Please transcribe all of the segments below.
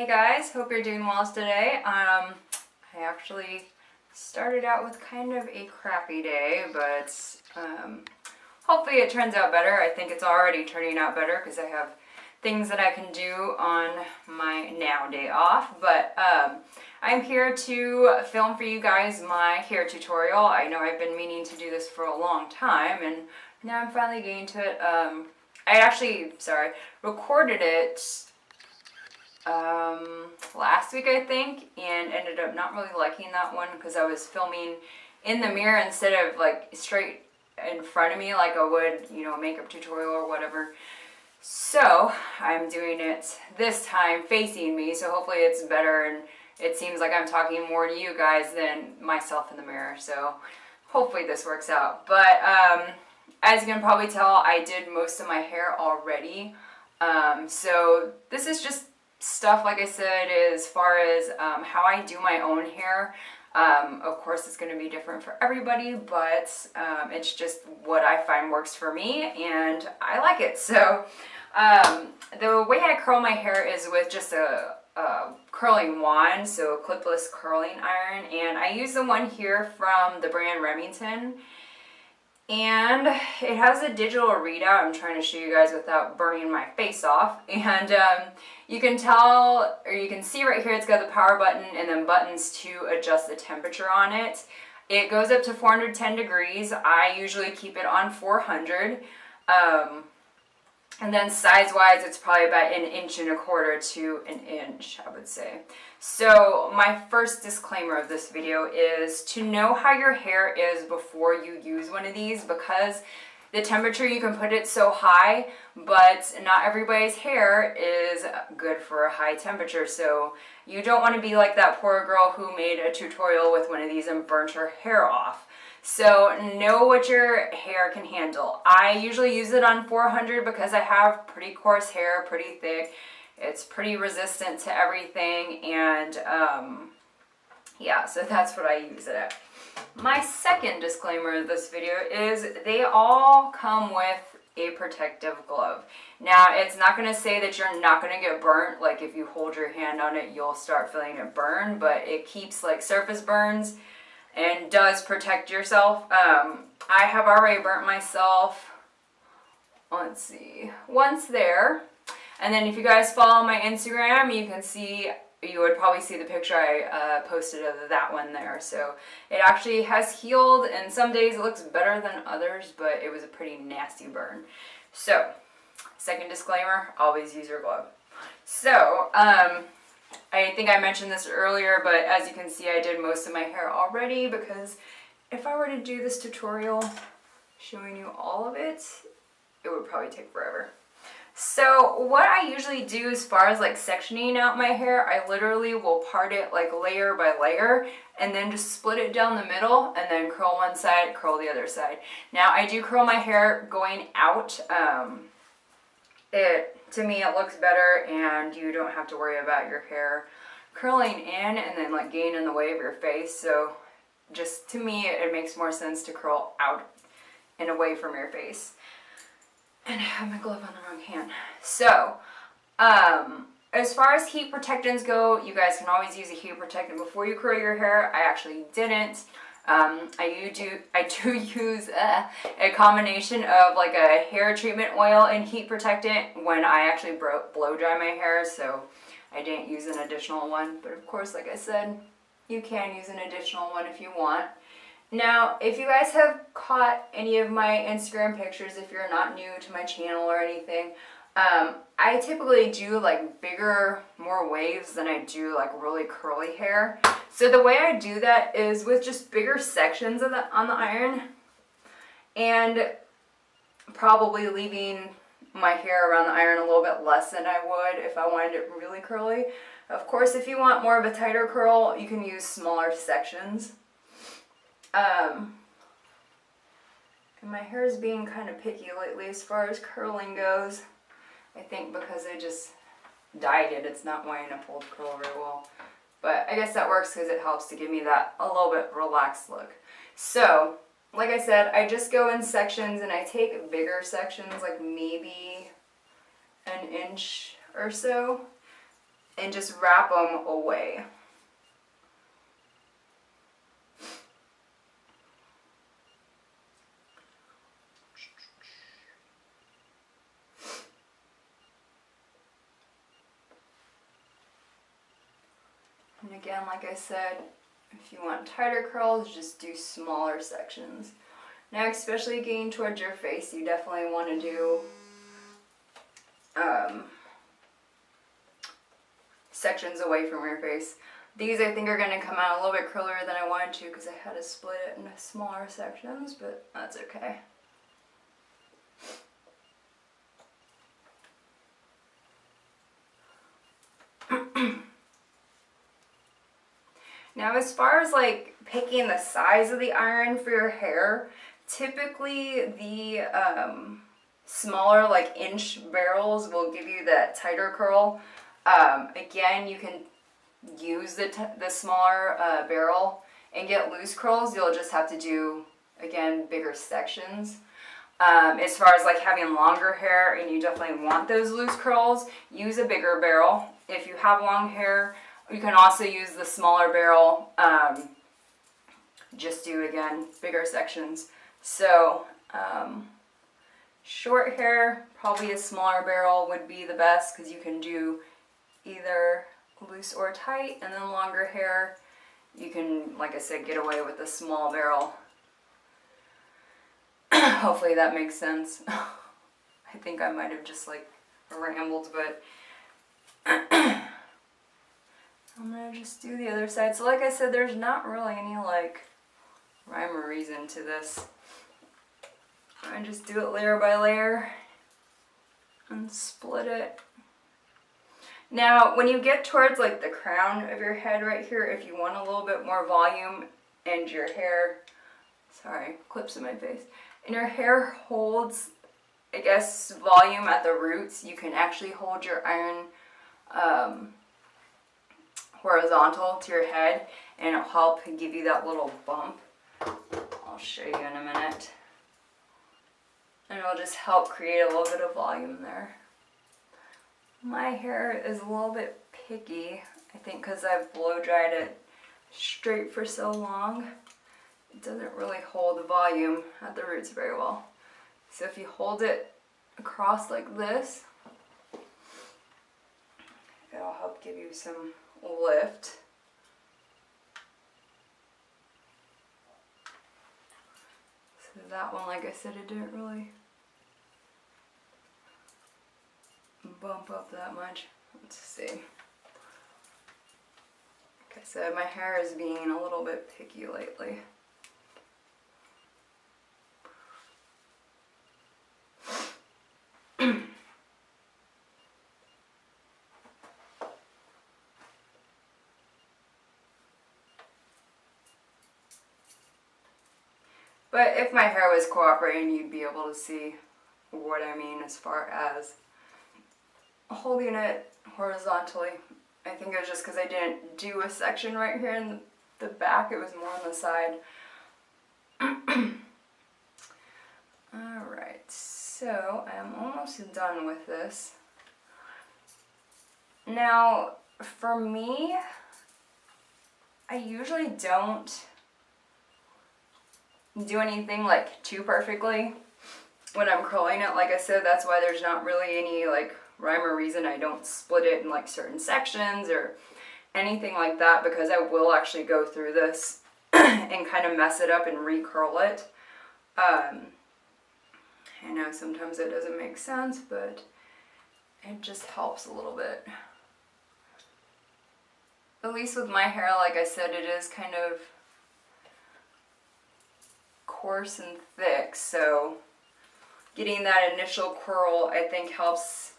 guys, hope you're doing well today. I actually started out with kind of a crappy day, but hopefully it turns out better. I think it's already turning out better because I have things that I can do on my now day off. But I'm here to film for you guys my hair tutorial. I know I've been meaning to do this for a long time, and now I'm finally getting to it. I actually, recorded it last week, I think, and ended up not really liking that one because I was filming in the mirror instead of like straight in front of me like I would, you know, a makeup tutorial or whatever. So I'm doing it this time facing me, so hopefully it's better and it seems like I'm talking more to you guys than myself in the mirror, so hopefully this works out. But as you can probably tell, I did most of my hair already, so this is just stuff, like I said, as far as how I do my own hair. Of course it's going to be different for everybody, but it's just what I find works for me and I like it. So the way I curl my hair is with just a curling wand, so a clipless curling iron, and I use the one here from the brand Remington. And it has a digital readout. I'm trying to show you guys without burning my face off. And you can tell, or you can see right here, it's got the power button and then buttons to adjust the temperature on it. It goes up to 410 degrees. I usually keep it on 400. And then size-wise, it's probably about 1.25 inches to 1 inch, I would say. So my first disclaimer of this video is to know how your hair is before you use one of these, because the temperature, you can put it so high, but not everybody's hair is good for a high temperature. So you don't want to be like that poor girl who made a tutorial with one of these and burnt her hair off. So know what your hair can handle. I usually use it on 400 because I have pretty coarse hair, pretty thick. It's pretty resistant to everything, and yeah, so that's what I use it at. My second disclaimer of this video is they all come with a protective glove. Now, it's not going to say that you're not going to get burnt, like if you hold your hand on it, you'll start feeling it burn, but it keeps like surface burns and does protect yourself. I have already burnt myself, let's see, once there. And then if you guys follow my Instagram, you can see, you would probably see the picture I posted of that one there. So it actually has healed, and some days it looks better than others, but it was a pretty nasty burn. So, second disclaimer, always use your glove. So, I think I mentioned this earlier, but as you can see, I did most of my hair already, because if I were to do this tutorial showing you all of it, it would probably take forever. So what I usually do as far as like sectioning out my hair, I literally will part it like layer by layer and then just split it down the middle and then curl one side, curl the other side. Now I do curl my hair going out. To me it looks better, and you don't have to worry about your hair curling in and then like getting in the way of your face. So just to me it makes more sense to curl out and away from your face. And I have my glove on the wrong hand. So, as far as heat protectants go, you guys can always use a heat protectant before you curl your hair. I actually didn't. I do use a combination of like a hair treatment oil and heat protectant when I actually blow dry my hair, so I didn't use an additional one. But of course, like I said, you can use an additional one if you want. Now, if you guys have caught any of my Instagram pictures, if you're not new to my channel or anything, I typically do like bigger, more waves than I do like really curly hair. So the way I do that is with just bigger sections of on the iron, and probably leaving my hair around the iron a little bit less than I would if I wanted it really curly. Of course, if you want more of a tighter curl, you can use smaller sections. And my hair is being kind of picky lately as far as curling goes. I think because I just dyed it, it's not wanting to pull the curl very well. But I guess that works because it helps to give me that a little bit relaxed look. So, like I said, I just go in sections and I take bigger sections, like maybe 1 inch or so. and just wrap them away. And again, like I said, if you want tighter curls, just do smaller sections. Now, especially getting towards your face, you definitely want to do sections away from your face. These I think are going to come out a little bit curlier than I wanted to because I had to split it into smaller sections, but that's okay. Now, as far as like picking the size of the iron for your hair, typically the smaller, like inch barrels will give you that tighter curl. Again, you can use the smaller barrel and get loose curls. You'll just have to do, again, bigger sections. As far as like having longer hair and you definitely want those loose curls, use a bigger barrel. If you have long hair, you can also use the smaller barrel. Just do, again, bigger sections. So, short hair, probably a smaller barrel would be the best because you can do either loose or tight. And then longer hair, you can, like I said, get away with a small barrel. Hopefully that makes sense. I think I might have just like rambled, but I'm gonna just do the other side. So like I said, there's not really any like rhyme or reason to this. I just do it layer by layer and split it. Now, when you get towards like the crown of your head right here, if you want a little bit more volume and your hair, sorry, clips in my face, and your hair holds, I guess, volume at the roots, you can actually hold your iron horizontal to your head, and it'll help give you that little bump. I'll show you in a minute. And it'll just help create a little bit of volume there. My hair is a little bit picky, I think because I've blow dried it straight for so long. It doesn't really hold the volume at the roots very well. So if you hold it across like this, it'll help give you some lift. So that one, like I said, it didn't really bump up that much. Let's see. Like I said, my hair is being a little bit picky lately. But if my hair was cooperating, you'd be able to see what I mean as far as holding it horizontally. I think it was just because I didn't do a section right here in the back, it was more on the side. Alright, so I'm almost done with this. Now, for me, I usually don't do anything like too perfectly when I'm curling it. Like I said, that's why there's not really any like rhyme or reason. I don't split it in like certain sections or anything like that, because I will actually go through this and kind of mess it up and recurl it. I know sometimes it doesn't make sense, but it just helps a little bit. At least with my hair, like I said, it is kind of coarse and thick, so getting that initial curl I think helps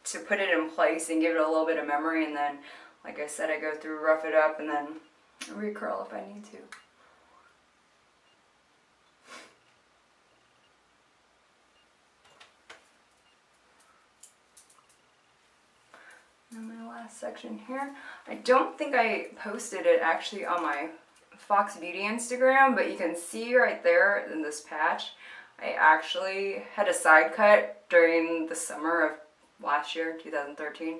to put it in place and give it a little bit of memory, and then like I said, I go through, rough it up, and then recurl if I need to. And my last section here, I don't think I posted it actually on my Fox Beauty Instagram, but you can see right there in this patch, I actually had a side cut during the summer of last year, 2013,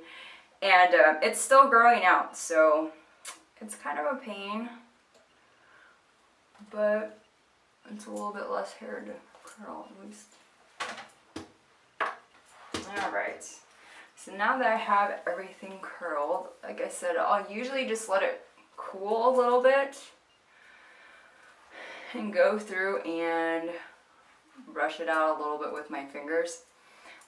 and it's still growing out, so it's kind of a pain, but it's a little bit less hair to curl at least. Alright, so now that I have everything curled, like I said, I'll usually just let it cool a little bit and go through and brush it out a little bit with my fingers.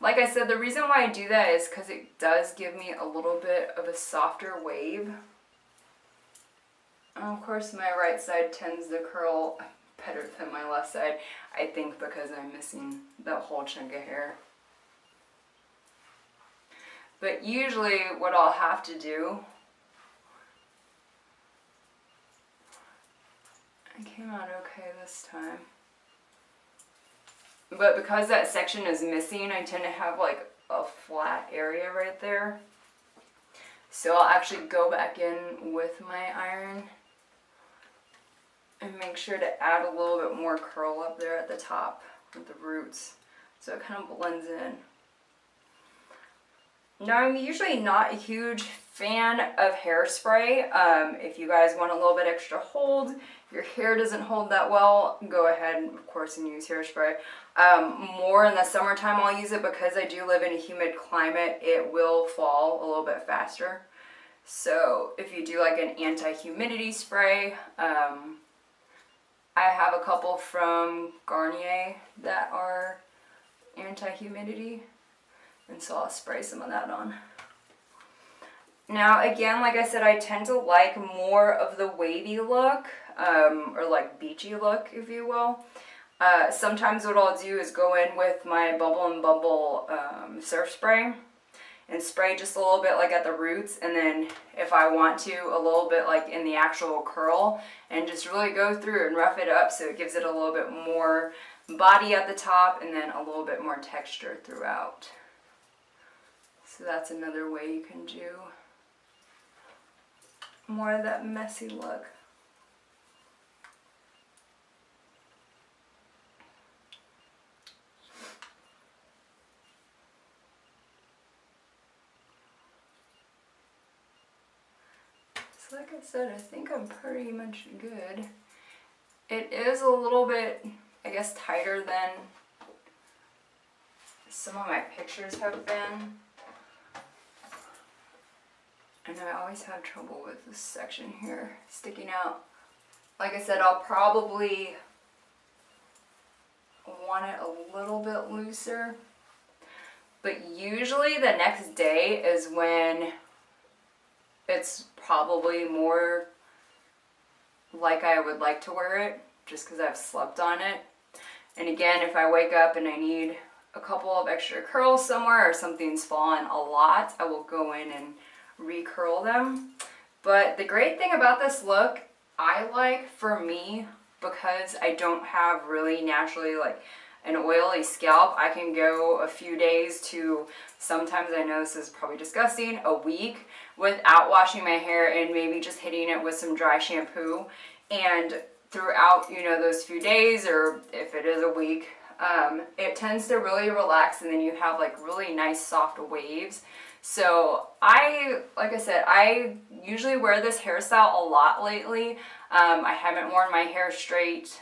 Like I said, the reason why I do that is because it does give me a little bit of a softer wave. And of course my right side tends to curl better than my left side, I think because I'm missing that whole chunk of hair. But usually what I'll have to do, it came out okay this time, but because that section is missing, I tend to have like a flat area right there. So I'll actually go back in with my iron and make sure to add a little bit more curl up there at the top with the roots, so it kind of blends in. Now, I'm usually not a huge fan of hairspray. If you guys want a little bit extra hold, your hair doesn't hold that well, go ahead, of course, and use hairspray. More in the summertime I'll use it because I do live in a humid climate. It will fall a little bit faster. So if you do like an anti-humidity spray, I have a couple from Garnier that are anti-humidity. And so I'll spray some of that on. Now again, like I said, I tend to like more of the wavy look, or like beachy look, if you will. Sometimes what I'll do is go in with my Bubble and Bubble surf spray and spray just a little bit like at the roots, and then if I want to, a little bit like in the actual curl, and just really go through and rough it up so it gives it a little bit more body at the top and then a little bit more texture throughout. So that's another way you can do more of that messy look. So like I said, I think I'm pretty much good. It is a little bit, I guess, tighter than some of my pictures have been. And I always have trouble with this section here sticking out. Like I said, I'll probably want it a little bit looser. But usually the next day is when it's probably more like I would like to wear it, just because I've slept on it. And again, if I wake up and I need a couple of extra curls somewhere or something's fallen a lot, I will go in and recurl them. But the great thing about this look, I like, for me, because I don't have really naturally like an oily scalp, I can go a few days to, sometimes, I know this is probably disgusting, a week without washing my hair and maybe just hitting it with some dry shampoo. And throughout, you know, those few days, or if it is a week, it tends to really relax, and then you have like really nice soft waves. So like I said, I usually wear this hairstyle a lot lately. I haven't worn my hair straight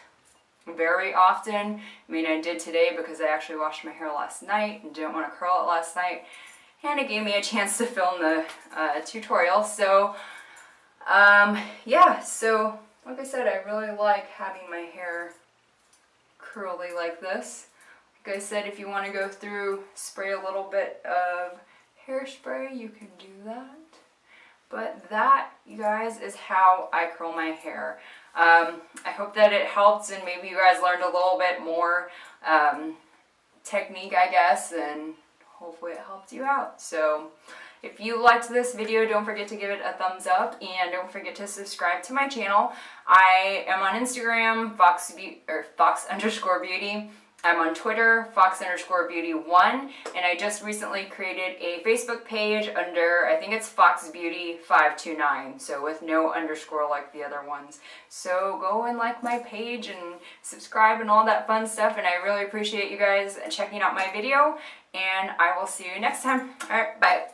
very often. I mean, I did today because I actually washed my hair last night and didn't want to curl it last night. And it gave me a chance to film the tutorial. So, yeah, so like I said, I really like having my hair curly like this. Like I said, if you want to go through, spray a little bit of hairspray, you can do that. But that, you guys, is how I curl my hair. I hope that it helped, and maybe you guys learned a little bit more technique, I guess, and hopefully it helped you out. So if you liked this video, don't forget to give it a thumbs up, and don't forget to subscribe to my channel. I am on Instagram, Fox_Beauty. I'm on Twitter, Fox_Beauty1, and I just recently created a Facebook page under, I think it's Fox Beauty 529, so with no underscore like the other ones. So go and like my page and subscribe and all that fun stuff, and I really appreciate you guys checking out my video, and I will see you next time. Alright, bye.